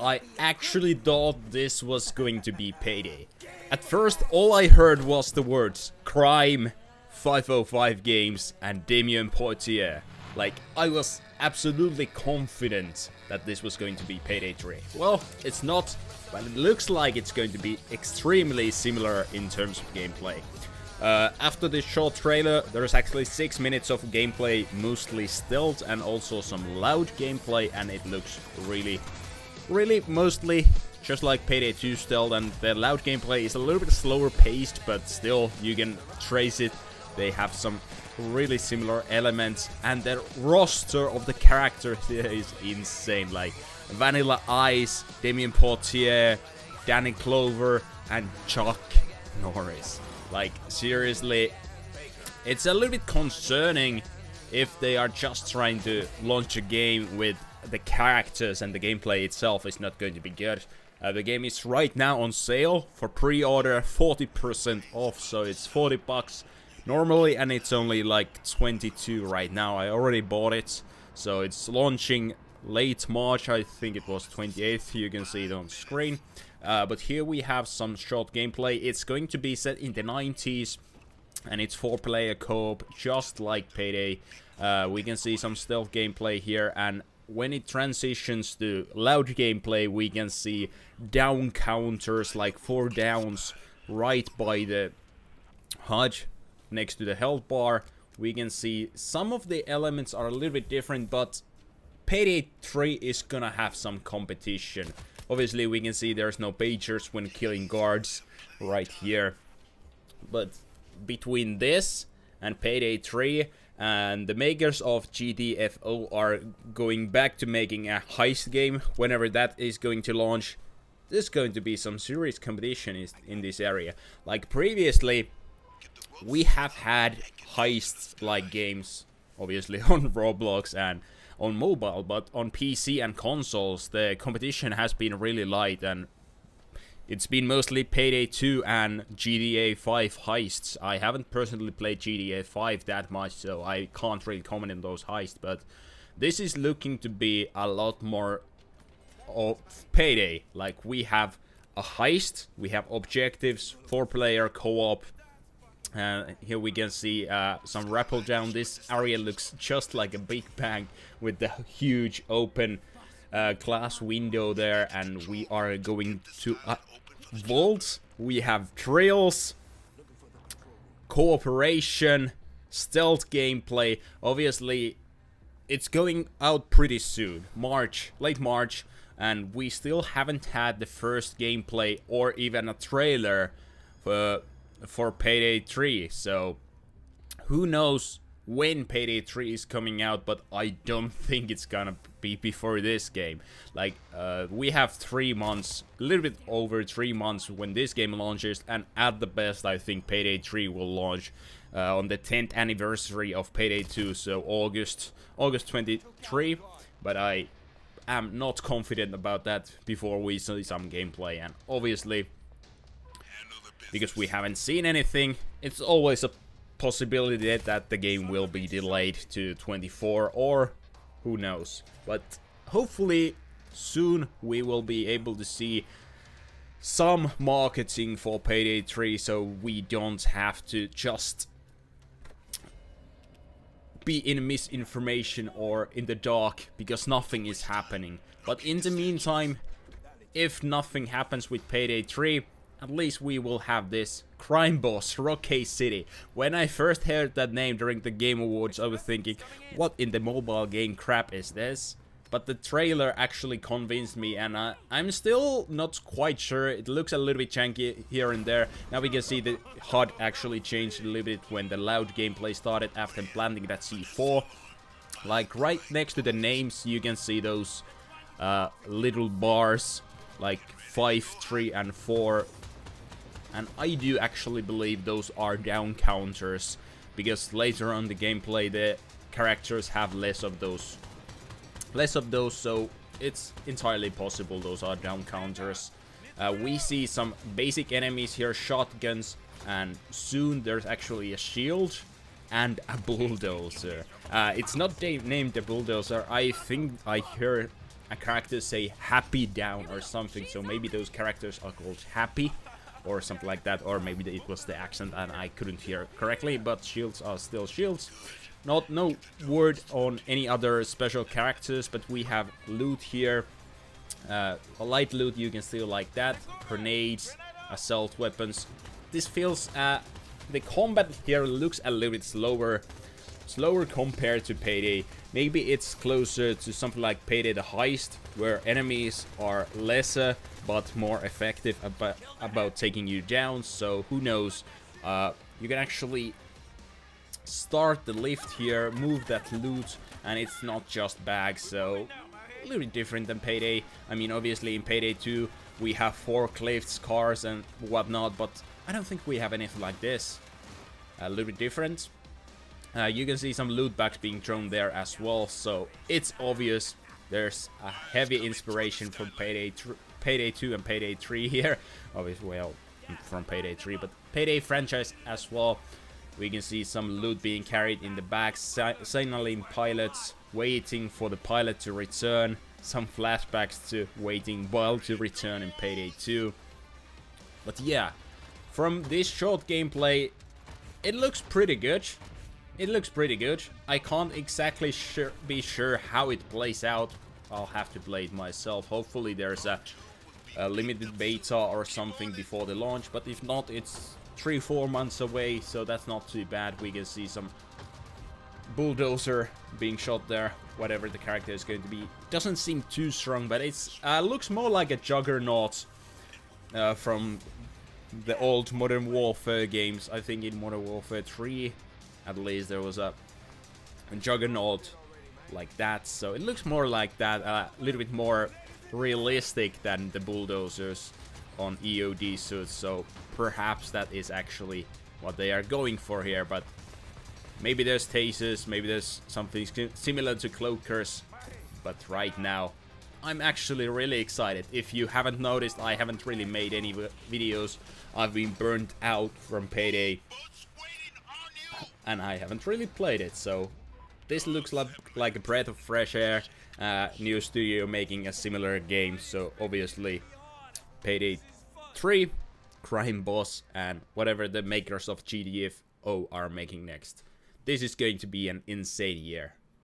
I actually thought this was going to be Payday. At first, all I heard was the words Crime, 505 Games, and Damien Poitier. Like, I was absolutely confident that this was going to be Payday 3. Well, it's not, but it looks like it's going to be extremely similar in terms of gameplay. After this short trailer, there's actually 6 minutes of gameplay, mostly stealth and also some loud gameplay, and it looks really mostly just like Payday 2 stealth, and the loud gameplay is a little bit slower paced, but still you can trace it. They have some really similar elements, and the roster of the characters here is insane. Like Vanilla Ice, Damien Poitier, Danny Clover, and Chuck Norris. Like, seriously, it's a little bit concerning if they are just trying to launch a game with the characters and the gameplay itself is not going to be good. The game is right now on sale for pre-order, 40% off, so it's 40 bucks normally, and it's only like 22 right now. I already bought it, so it's launching late March. I think it was 28th. You can see it on screen. But here we have some short gameplay. It's going to be set in the 90s, and it's 4-player co-op, just like Payday. We can see some stealth gameplay here, and when it transitions to loud gameplay, we can see down counters, like 4 downs, right by the HUD, next to the health bar. We can see some of the elements are a little bit different, but Payday 3 is gonna have some competition. Obviously, we can see there's no pagers when killing guards right here. But between this and Payday 3, and the makers of GTFO are going back to making a heist game whenever that is going to launch, there's going to be some serious competition in this area. Like previously, we have had heist-like games, obviously on Roblox and on mobile, but on PC and consoles, the competition has been really light, and it's been mostly Payday 2 and GTA 5 heists. I haven't personally played GTA 5 that much, so I can't really comment on those heists, but this is looking to be a lot more of Payday. Like, we have a heist, we have objectives, 4-player co-op. Here we can see some rappel down. This area looks just like a Big Bang with the huge open glass window there, and we are going to vaults. We have trails, cooperation, stealth gameplay. Obviously, it's going out pretty soon, late March, and we still haven't had the first gameplay or even a trailer for Payday 3, so who knows when Payday 3 is coming out, but I don't think it's gonna be before this game. Like, we have 3 months, a little bit over 3 months when this game launches, and at the best I think Payday 3 will launch on the 10th anniversary of Payday 2, so August 23, but I am not confident about that before we see some gameplay, and obviously, because we haven't seen anything, it's always a possibility that the game will be delayed to 24, or who knows. But hopefully soon we will be able to see some marketing for Payday 3, so we don't have to just be in misinformation or in the dark because nothing is happening. But in the meantime, if nothing happens with Payday 3, at least we will have this crime boss, ROCKAY City. When I first heard that name during the Game Awards, I was thinking, what in the mobile game crap is this? But the trailer actually convinced me, and I'm still not quite sure. It looks a little bit janky here and there. Now we can see the HUD actually changed a little bit when the loud gameplay started after planting that C4. Like, right next to the names, you can see those little bars, like 5, 3, and 4. And I do actually believe those are down counters, because later on the gameplay the characters have less of those, so it's entirely possible those are down counters. We see some basic enemies here, shotguns, and soon there's actually a shield and a bulldozer. It's not named the bulldozer. I think I heard a character say happy down or something, so maybe those characters are called happy or something like that, or maybe it was the accent and I couldn't hear correctly, but shields are still shields. No word on any other special characters, but we have loot here. A light loot you can steal like that, grenades, assault weapons. This feels, the combat here looks a little bit slower compared to Payday. Maybe it's closer to something like Payday the Heist, where enemies are lesser but more effective about taking you down, so who knows. You can actually start the lift here, move that loot, and it's not just bags, so a little bit different than Payday. I mean, obviously in Payday 2 we have forklifts, cars and whatnot, but I don't think we have anything like this. A little bit different. You can see some loot bags being thrown there as well, so it's obvious there's a heavy inspiration from Payday 2 and Payday 3 here. Obviously, well, from Payday 3, but Payday franchise as well. We can see some loot being carried in the back, signaling pilots, waiting for the pilot to return. Some flashbacks to waiting while to return in Payday 2. But yeah, from this short gameplay, it looks pretty good. It looks pretty good. I can't exactly be sure how it plays out. I'll have to play it myself. Hopefully there's a limited beta or something before the launch, but if not, it's 3-4 months away, so that's not too bad. We can see some bulldozer being shot there, whatever the character is going to be. Doesn't seem too strong, but it's looks more like a juggernaut from the old Modern Warfare games. I think in Modern Warfare 3 at least there was a juggernaut like that, so it looks more like that, a little bit more realistic than the bulldozers on EOD suits, so perhaps that is actually what they are going for here. But maybe there's tasers, maybe there's something similar to cloakers, but right now I'm actually really excited. If you haven't noticed, I haven't really made any videos. I've been burnt out from Payday and I haven't really played it, so this looks like a breath of fresh air. New studio making a similar game, so obviously Payday 3, Crime Boss, and whatever the makers of GDFO are making next. This is going to be an insane year.